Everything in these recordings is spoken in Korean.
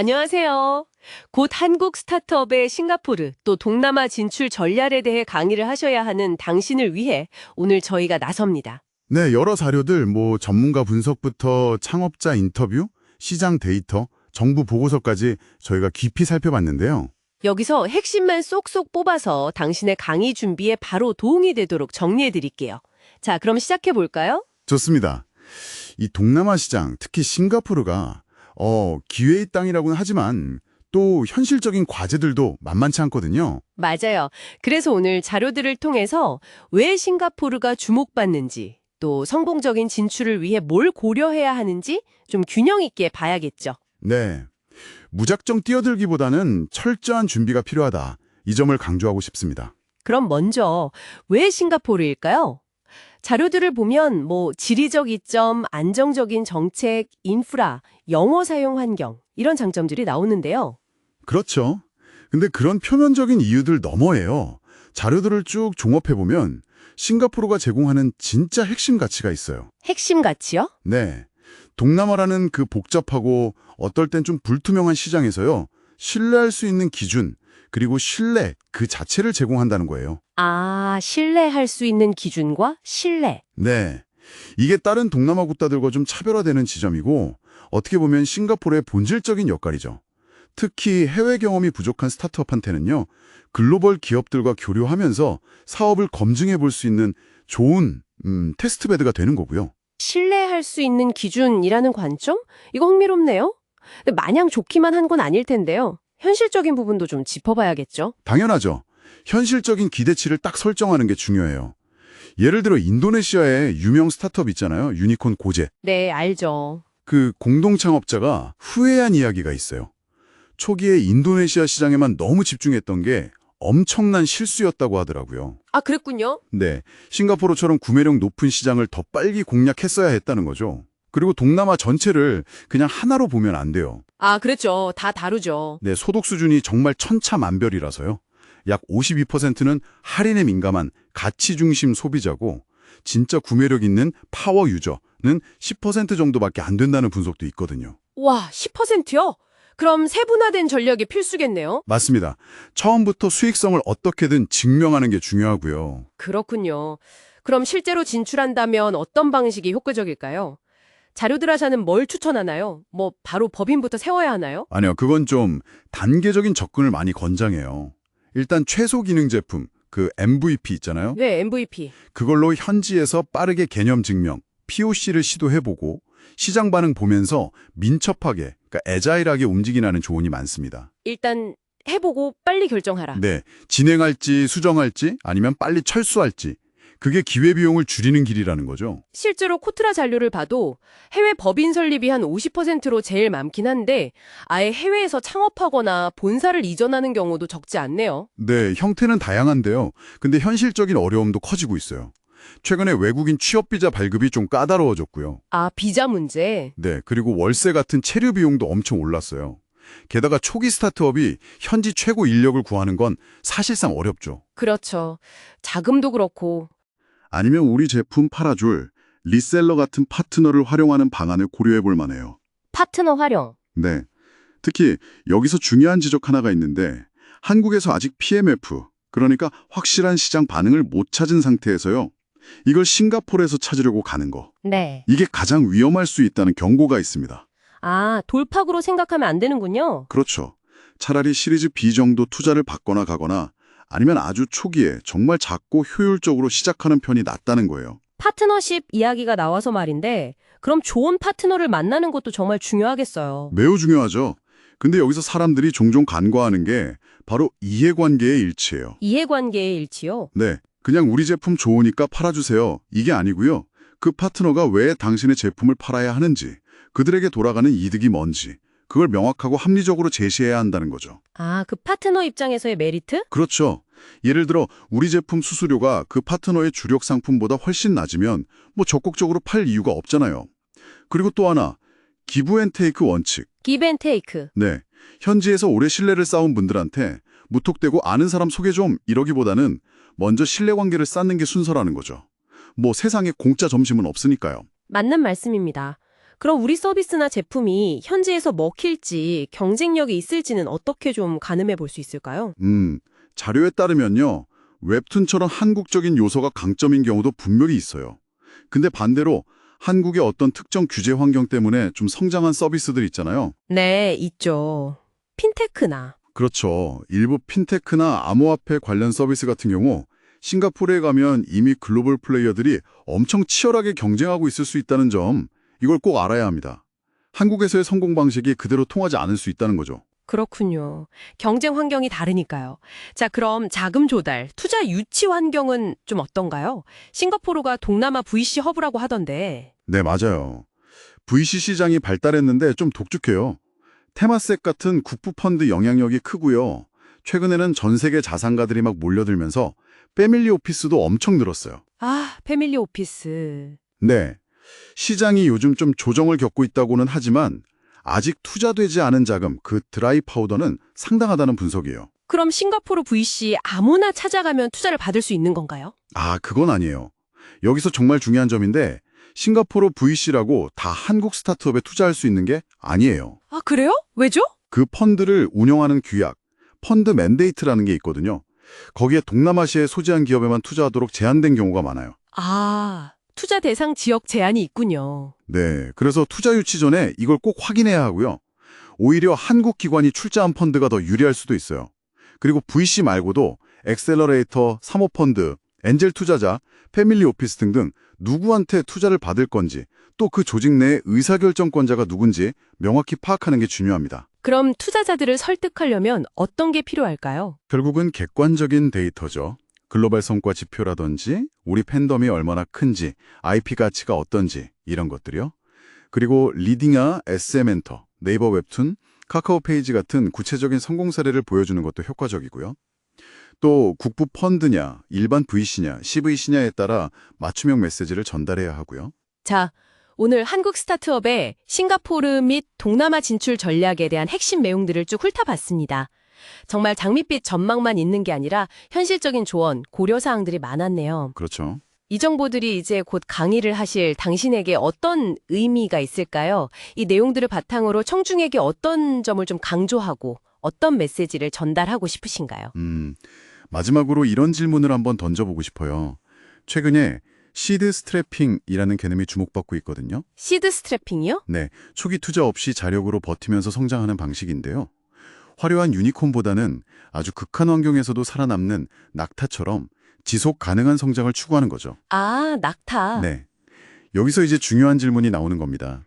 안녕하세요. 곧 한국 스타트업의 싱가포르 또 동남아 진출 전략에 대해 강의를 하셔야 하는 당신을 위해 오늘 저희가 나섭니다. 네, 여러 자료들, 전문가 분석부터 창업자 인터뷰, 시장 데이터, 정부 보고서까지 저희가 깊이 살펴봤는데요. 여기서 핵심만 쏙쏙 뽑아서 당신의 강의 준비에 바로 도움이 되도록 정리해 드릴게요. 자, 그럼 시작해 볼까요? 좋습니다. 이 동남아 시장, 특히 싱가포르가 기회의 땅이라고는 하지만 또 현실적인 과제들도 만만치 않거든요. 맞아요. 그래서 오늘 자료들을 통해서 왜 싱가포르가 주목받는지, 또 성공적인 진출을 위해 뭘 고려해야 하는지 좀 균형 있게 봐야겠죠. 네, 무작정 뛰어들기보다는 철저한 준비가 필요하다. 이 점을 강조하고 싶습니다. 그럼 먼저 왜 싱가포르일까요? 자료들을 보면 지리적 이점, 안정적인 정책, 인프라, 영어 사용 환경 이런 장점들이 나오는데요. 그렇죠. 근데 그런 표면적인 이유들 너머에요. 자료들을 쭉 종합해보면 싱가포르가 제공하는 진짜 핵심 가치가 있어요. 핵심 가치요? 네. 동남아라는 그 복잡하고 어떨 땐 좀 불투명한 시장에서요. 신뢰할 수 있는 기준, 그리고 신뢰 그 자체를 제공한다는 거예요. 아, 신뢰할 수 있는 기준과 신뢰. 네. 이게 다른 동남아 국가들과 좀 차별화되는 지점이고 어떻게 보면 싱가포르의 본질적인 역할이죠. 특히 해외 경험이 부족한 스타트업한테는요. 글로벌 기업들과 교류하면서 사업을 검증해 볼 수 있는 좋은 테스트베드가 되는 거고요. 신뢰할 수 있는 기준이라는 관점? 이거 흥미롭네요. 근데 마냥 좋기만 한 건 아닐 텐데요. 현실적인 부분도 좀 짚어봐야겠죠. 당연하죠. 현실적인 기대치를 딱 설정하는 게 중요해요. 예를 들어 인도네시아의 유명 스타트업 있잖아요. 유니콘 고제. 네, 알죠. 그 공동 창업자가 후회한 이야기가 있어요. 초기에 인도네시아 시장에만 너무 집중했던 게 엄청난 실수였다고 하더라고요. 아, 그랬군요. 네, 싱가포르처럼 구매력 높은 시장을 더 빨리 공략했어야 했다는 거죠. 그리고 동남아 전체를 그냥 하나로 보면 안 돼요. 아, 그랬죠. 다 다르죠. 네, 소득 수준이 정말 천차만별이라서요. 약 52%는 할인에 민감한 가치 중심 소비자고 진짜 구매력 있는 파워 유저는 10% 정도밖에 안 된다는 분석도 있거든요. 와, 10%요? 그럼 세분화된 전략이 필수겠네요. 맞습니다. 처음부터 수익성을 어떻게든 증명하는 게 중요하고요. 그렇군요. 그럼 실제로 진출한다면 어떤 방식이 효과적일까요? 자료들 하자는 뭘 추천하나요? 바로 법인부터 세워야 하나요? 아니요, 그건 좀 단계적인 접근을 많이 권장해요. 일단 최소 기능 제품, 그 MVP 있잖아요. 네, MVP. 그걸로 현지에서 빠르게 개념 증명, POC를 시도해보고 시장 반응 보면서 민첩하게, 그러니까 애자일하게 움직이라는 조언이 많습니다. 일단 해보고 빨리 결정하라. 네, 진행할지 수정할지 아니면 빨리 철수할지 그게 기회비용을 줄이는 길이라는 거죠. 실제로 코트라 잔료를 봐도 해외 법인 설립이 한 50%로 제일 많긴 한데 아예 해외에서 창업하거나 본사를 이전하는 경우도 적지 않네요. 네, 형태는 다양한데요. 근데 현실적인 어려움도 커지고 있어요. 최근에 외국인 취업비자 발급이 좀 까다로워졌고요. 아, 비자 문제. 네, 그리고 월세 같은 체류 비용도 엄청 올랐어요. 게다가 초기 스타트업이 현지 최고 인력을 구하는 건 사실상 어렵죠. 그렇죠. 자금도 그렇고. 아니면 우리 제품 팔아줄 리셀러 같은 파트너를 활용하는 방안을 고려해 볼 만해요. 파트너 활용. 네. 특히 여기서 중요한 지적 하나가 있는데 한국에서 아직 PMF, 그러니까 확실한 시장 반응을 못 찾은 상태에서요. 이걸 싱가포르에서 찾으려고 가는 거. 네. 이게 가장 위험할 수 있다는 경고가 있습니다. 아, 돌파구로 생각하면 안 되는군요. 그렇죠. 차라리 시리즈 B 정도 투자를 받거나 가거나 아니면 아주 초기에 정말 작고 효율적으로 시작하는 편이 낫다는 거예요. 파트너십 이야기가 나와서 말인데 그럼 좋은 파트너를 만나는 것도 정말 중요하겠어요. 매우 중요하죠. 근데 여기서 사람들이 종종 간과하는 게 바로 이해관계의 일치예요. 이해관계의 일치요? 네, 그냥 우리 제품 좋으니까 팔아주세요. 이게 아니고요. 그 파트너가 왜 당신의 제품을 팔아야 하는지, 그들에게 돌아가는 이득이 뭔지, 그걸 명확하고 합리적으로 제시해야 한다는 거죠. 아, 그 파트너 입장에서의 메리트? 그렇죠. 예를 들어 우리 제품 수수료가 그 파트너의 주력 상품보다 훨씬 낮으면 적극적으로 팔 이유가 없잖아요. 그리고 또 하나, 기브 앤 테이크 원칙. 기브 앤 테이크. 네, 현지에서 오래 신뢰를 쌓은 분들한테 무턱대고 아는 사람 소개 좀 이러기보다는 먼저 신뢰관계를 쌓는 게 순서라는 거죠. 세상에 공짜 점심은 없으니까요. 맞는 말씀입니다. 그럼 우리 서비스나 제품이 현지에서 먹힐지 경쟁력이 있을지는 어떻게 좀 가늠해 볼 수 있을까요? 자료에 따르면요. 웹툰처럼 한국적인 요소가 강점인 경우도 분명히 있어요. 근데 반대로 한국의 어떤 특정 규제 환경 때문에 좀 성장한 서비스들 있잖아요. 네, 있죠. 핀테크나. 그렇죠. 일부 핀테크나 암호화폐 관련 서비스 같은 경우 싱가포르에 가면 이미 글로벌 플레이어들이 엄청 치열하게 경쟁하고 있을 수 있다는 점, 이걸 꼭 알아야 합니다. 한국에서의 성공 방식이 그대로 통하지 않을 수 있다는 거죠. 그렇군요. 경쟁 환경이 다르니까요. 자, 그럼 자금 조달, 투자 유치 환경은 좀 어떤가요? 싱가포르가 동남아 VC 허브라고 하던데. 네, 맞아요. VC 시장이 발달했는데 좀 독특해요. 테마섹 같은 국부 펀드 영향력이 크고요. 최근에는 전 세계 자산가들이 막 몰려들면서 패밀리 오피스도 엄청 늘었어요. 아, 패밀리 오피스. 네, 시장이 요즘 좀 조정을 겪고 있다고는 하지만 아직 투자되지 않은 자금, 그 드라이 파우더는 상당하다는 분석이에요. 그럼 싱가포르 VC 아무나 찾아가면 투자를 받을 수 있는 건가요? 아, 그건 아니에요. 여기서 정말 중요한 점인데 싱가포르 VC라고 다 한국 스타트업에 투자할 수 있는 게 아니에요. 아, 그래요? 왜죠? 그 펀드를 운영하는 규약, 펀드 맨데이트라는 게 있거든요. 거기에 동남아시아에 소재한 기업에만 투자하도록 제한된 경우가 많아요. 아, 투자 대상 지역 제한이 있군요. 네, 그래서 투자 유치 전에 이걸 꼭 확인해야 하고요. 오히려 한국 기관이 출자한 펀드가 더 유리할 수도 있어요. 그리고 VC 말고도 엑셀러레이터, 사모펀드, 엔젤 투자자, 패밀리 오피스 등등 누구한테 투자를 받을 건지, 또 그 조직 내의 의사결정권자가 누군지 명확히 파악하는 게 중요합니다. 그럼 투자자들을 설득하려면 어떤 게 필요할까요? 결국은 객관적인 데이터죠. 글로벌 성과 지표라든지 우리 팬덤이 얼마나 큰지, IP 가치가 어떤지 이런 것들이요. 그리고 리딩아, SM엔터, 네이버 웹툰, 카카오 페이지 같은 구체적인 성공 사례를 보여주는 것도 효과적이고요. 또 국부 펀드냐, 일반 VC냐, CVC냐에 따라 맞춤형 메시지를 전달해야 하고요. 자, 오늘 한국 스타트업의 싱가포르 및 동남아 진출 전략에 대한 핵심 내용들을 쭉 훑어봤습니다. 정말 장밋빛 전망만 있는 게 아니라 현실적인 조언, 고려사항들이 많았네요. 그렇죠. 이 정보들이 이제 곧 강의를 하실 당신에게 어떤 의미가 있을까요? 이 내용들을 바탕으로 청중에게 어떤 점을 좀 강조하고 어떤 메시지를 전달하고 싶으신가요? 마지막으로 이런 질문을 한번 던져보고 싶어요. 최근에 시드 스트래핑이라는 개념이 주목받고 있거든요. 시드 스트래핑이요? 네, 초기 투자 없이 자력으로 버티면서 성장하는 방식인데요. 화려한 유니콘보다는 아주 극한 환경에서도 살아남는 낙타처럼 지속 가능한 성장을 추구하는 거죠. 아, 낙타. 네, 여기서 이제 중요한 질문이 나오는 겁니다.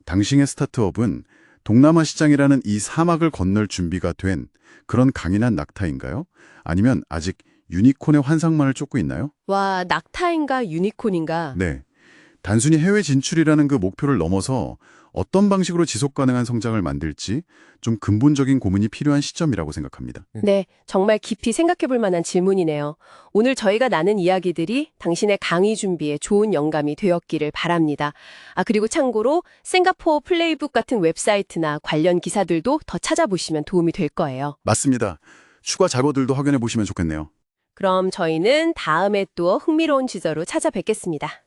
당신의 스타트업은 동남아 시장이라는 이 사막을 건널 준비가 된 그런 강인한 낙타인가요? 아니면 아직 유니콘의 환상만을 쫓고 있나요? 와, 낙타인가 유니콘인가? 네. 단순히 해외 진출이라는 그 목표를 넘어서 어떤 방식으로 지속 가능한 성장을 만들지 좀 근본적인 고민이 필요한 시점이라고 생각합니다. 네, 정말 깊이 생각해 볼 만한 질문이네요. 오늘 저희가 나눈 이야기들이 당신의 강의 준비에 좋은 영감이 되었기를 바랍니다. 아, 그리고 참고로 싱가포르 플레이북 같은 웹사이트나 관련 기사들도 더 찾아보시면 도움이 될 거예요. 맞습니다. 추가 자료들도 확인해 보시면 좋겠네요. 그럼 저희는 다음에 또 흥미로운 주제로 찾아뵙겠습니다.